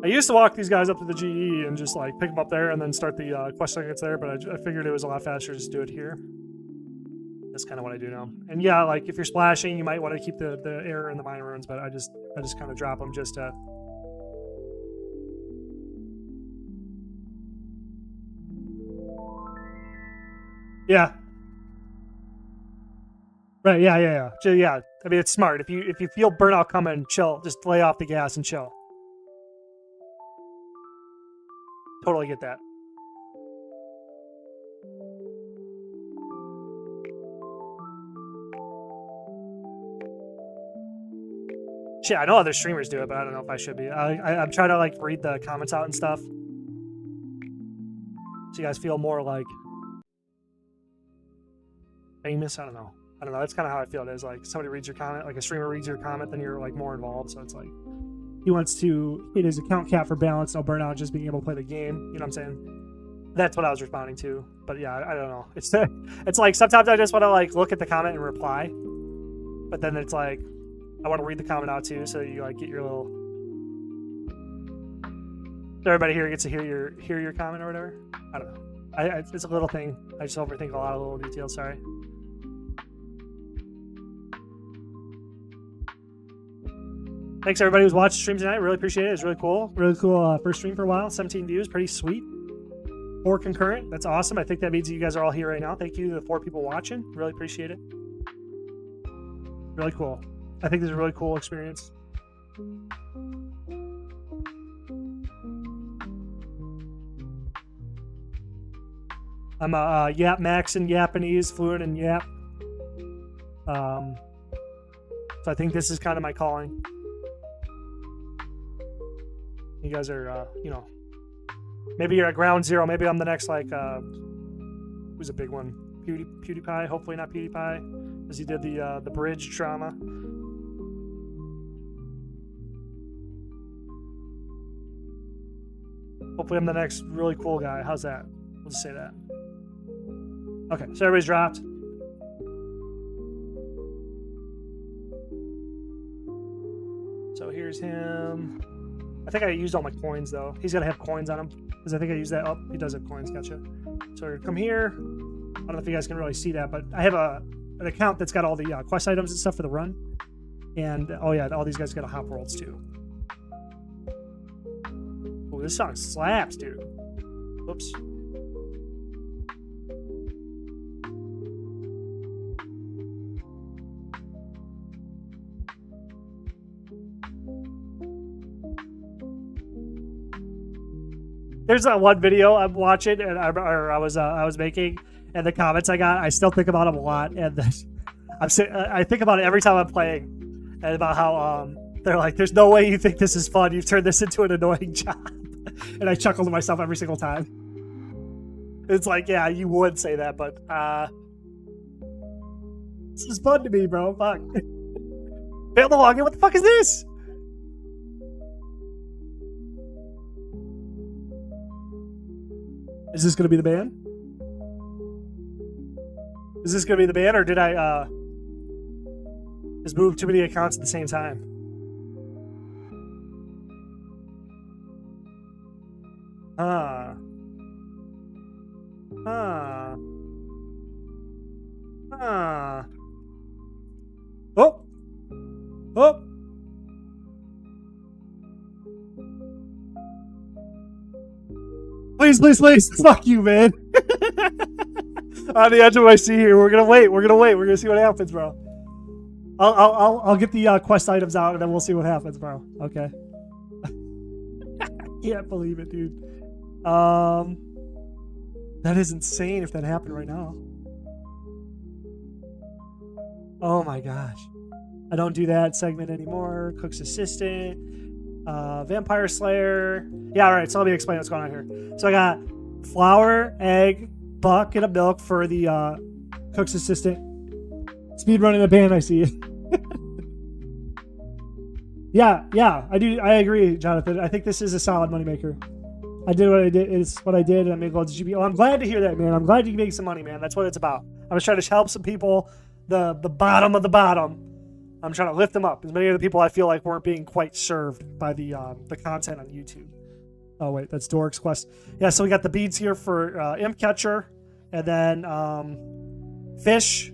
[SPEAKER 1] I used to walk these guys up to the GE and just like pick them up there and then start the quest segments there, but I figured it was a lot faster to just do it here. That's kind of what I do now. And yeah, like if you're splashing, you might want to keep the error in the minor runes, but I just kind of drop them just to. Yeah. Right. Yeah. Yeah. I mean, it's smart. If you feel burnout coming, chill. Just lay off the gas and chill. Totally get that. Shit, I know other streamers do it, but I don't know if I should be. I'm trying to like read the comments out and stuff, so you guys feel more like famous. I don't know. That's kind of how I feel. It is like somebody reads your comment, like a streamer reads your comment, then you're like more involved. So it's like he wants to hit his account cap for balance, no burnout, just being able to play the game. You know what I'm saying? That's what I was responding to. But yeah, I don't know. It's like sometimes I just want to like look at the comment and reply, but then it's like I want to read the comment out too, so you like get your little. So everybody here gets to hear your comment or whatever. I don't know. It's a little thing. I just overthink a lot of little details. Sorry. Thanks everybody who's watched the stream tonight. Really appreciate it. It's really cool. Really cool first stream for a while. 17 views. Pretty sweet. 4 concurrent. That's awesome. I think that means you guys are all here right now. Thank you to the 4 people watching. Really appreciate it. Really cool. I think this is a really cool experience. I'm a Yap Max in Japanese, fluent in Yap. So I think this is kind of my calling. You guys are, maybe you're at ground zero. Maybe I'm the next, like, who's a big one? PewDiePie. Hopefully not PewDiePie, because he did the bridge drama. Hopefully I'm the next really cool guy. How's that? We'll just say that. Okay, so everybody's dropped. So here's him. I think I used all my coins, though. He's got to have coins on him, because I think I used that. Oh, he does have coins. Gotcha. So come here. I don't know if you guys can really see that, but I have an account that's got all the quest items and stuff for the run. And, oh yeah, all these guys got a hop worlds, too. Oh, this song slaps, dude. Oops. There's that one video I'm watching, and I was making, and the comments I got, I still think about them a lot, and I think about it every time I'm playing, and about how they're like, "There's no way you think this is fun. You've turned this into an annoying job," and I chuckle to myself every single time. It's like, yeah, you would say that, but this is fun to me, bro. Fuck. Failed the login. What the fuck is this? Is this gonna be the ban? Is this gonna be the ban, or did I just move too many accounts at the same time? Huh. Huh. Huh. Oh. Oh. Please, please, please. Fuck you, man. On the edge of my seat here. We're gonna wait. We're gonna see what happens, bro. I'll get the quest items out, and then we'll see what happens, bro. Okay. I can't believe it, dude. That is insane if that happened right now. Oh my gosh. I don't do that segment anymore. Cook's assistant. Vampire Slayer. Yeah, alright, so let me explain what's going on here. So I got flour, egg, bucket of milk for the Cook's assistant. Speed running the band, I see. Yeah, I agree, Jonathan. I think this is a solid moneymaker. I did what I did. It's what I did, and I made gold GP. Oh, I'm glad to hear that, man. I'm glad you can make some money, man. That's what it's about. I was trying to help some people, the bottom of the bottom. I'm trying to lift them up. As many of the people I feel like weren't being quite served by the content on YouTube. Oh wait, that's Dork's quest. Yeah, so we got the beads here for Imp Catcher, and then Fish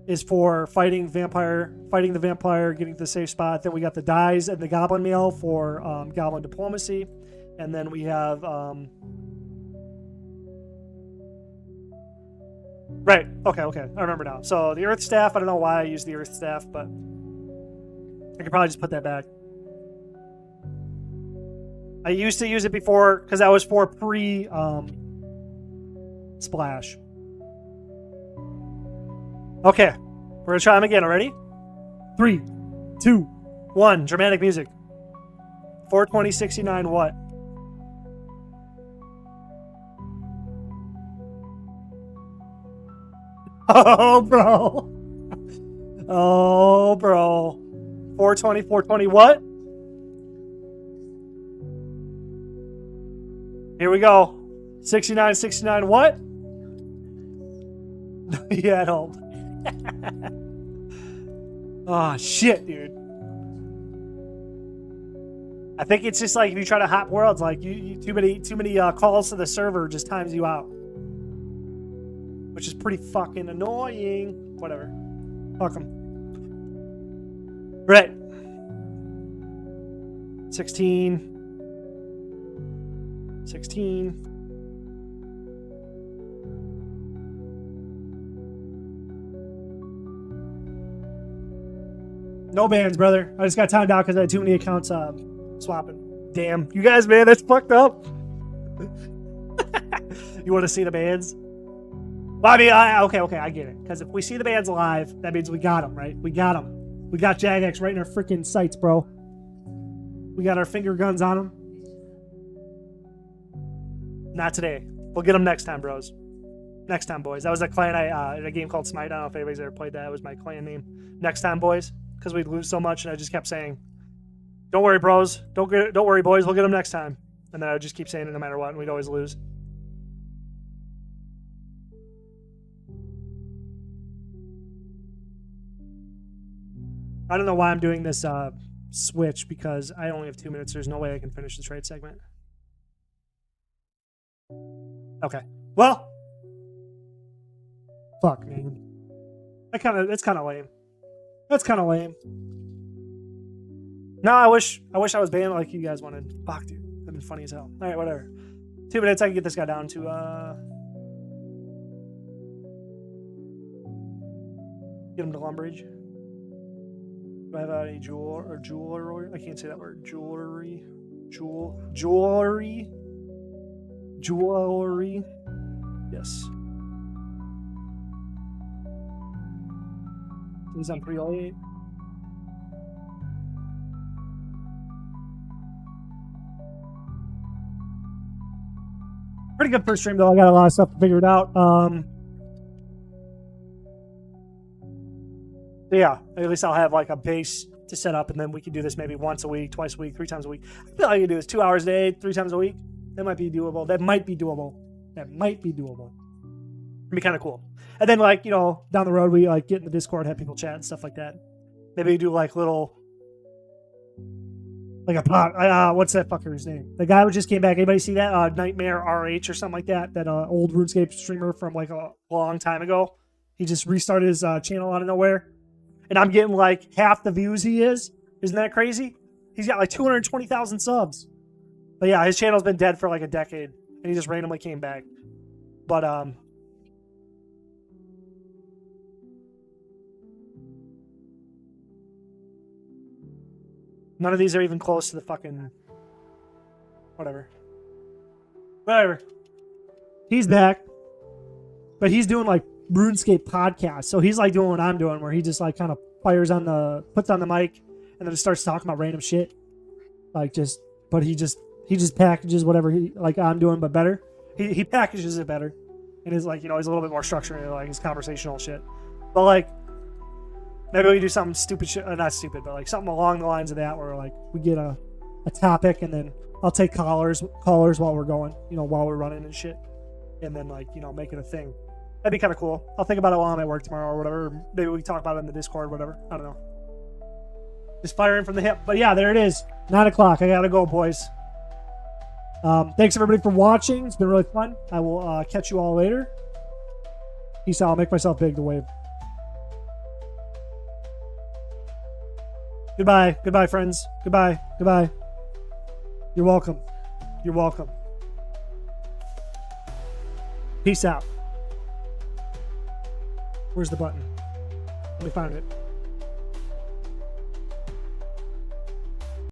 [SPEAKER 1] is for fighting the vampire, getting to the safe spot. Then we got the dyes and the Goblin Mail for Goblin Diplomacy, and then we have right. Okay. I remember now. So the Earth Staff. I don't know why I used the Earth Staff, but I could probably just put that back. I used to use it before because that was for pre splash. Okay, we're gonna try them again. Already? 3, 2, 1. Dramatic music. 42069. What? Oh, bro. Oh, bro. 420 what? Here we go. 69 what? Yeah, at home. Oh, shit, dude. I think it's just like if you try to hop worlds, like you too many calls to the server just times you out. Which is pretty fucking annoying. Whatever. Fuck them. Right. 16. No bans, brother. I just got timed out because I had too many accounts swapping. Damn. You guys, man, that's fucked up. You want to see the bans? Well, I mean, okay, I get it. Because if we see the bans live, that means we got them, right? We got them. We got jagex right in our freaking sights, bro. We got our finger guns on them. Not today. We'll get them next time, bros. Next time, boys. That was a clan in a game called Smite. I don't know if anybody's ever played that. It was my clan name. Next time, boys. Because we'd lose so much, and I just kept saying, "Don't worry, bros. Don't worry, boys. We'll get them next time." And then I would just keep saying it no matter what, and we'd always lose. I don't know why I'm doing this switch, because I only have 2 minutes. There's no way I can finish the trade segment. Okay. Well. Fuck, man. That's kind of lame. That's kind of lame. No, I wish I was banned like you guys wanted. Fuck, dude. That'd been funny as hell. All right, whatever. 2 minutes, I can get this guy down to get him to Lumbridge. Do I have any jewelry? I can't say that word. Jewelry. Yes. He's on 308. Pretty good first stream though. I got a lot of stuff to figure it out. So yeah, at least I'll have like a base to set up, and then we can do this maybe once a week, twice a week, 3 times a week. I feel like I can do this 2 hours a day, 3 times a week. That might be doable. It'd be kind of cool. And then like, you know, down the road, we like get in the Discord, have people chat and stuff like that. Maybe we do like little, like a pot. What's that fucker's name? The guy who just came back. Anybody see that? Nightmare RH or something like that. That old RuneScape streamer from like a long time ago. He just restarted his channel out of nowhere. And I'm getting like half the views he is. Isn't that crazy? He's got like 220,000 subs. But yeah, his channel's been dead for like a decade. And he just randomly came back. But none of these are even close to the fucking whatever. He's back. But he's doing like RuneScape podcast. So he's like doing what I'm doing, where he just like kind of puts on the mic and then just starts talking about random shit. Like but he just packages whatever like I'm doing, but better. He packages it better. And is like, you know, he's a little bit more structured in like his conversational shit. But like, maybe we do something stupid shit, not stupid, but like something along the lines of that, where like we get a topic, and then I'll take callers while we're going, you know, while we're running and shit, and then like, you know, make it a thing. That'd be kind of cool. I'll think about it while I'm at work tomorrow or whatever. Maybe we can talk about it in the Discord or whatever. I don't know. Just firing from the hip. But yeah, there it is. 9 o'clock. I gotta go, boys. Thanks everybody for watching. It's been really fun. I will catch you all later. Peace out. I'll make myself big to wave. Goodbye. Goodbye, friends. Goodbye. Goodbye. You're welcome. You're welcome. Peace out. Where's the button? Let me find it.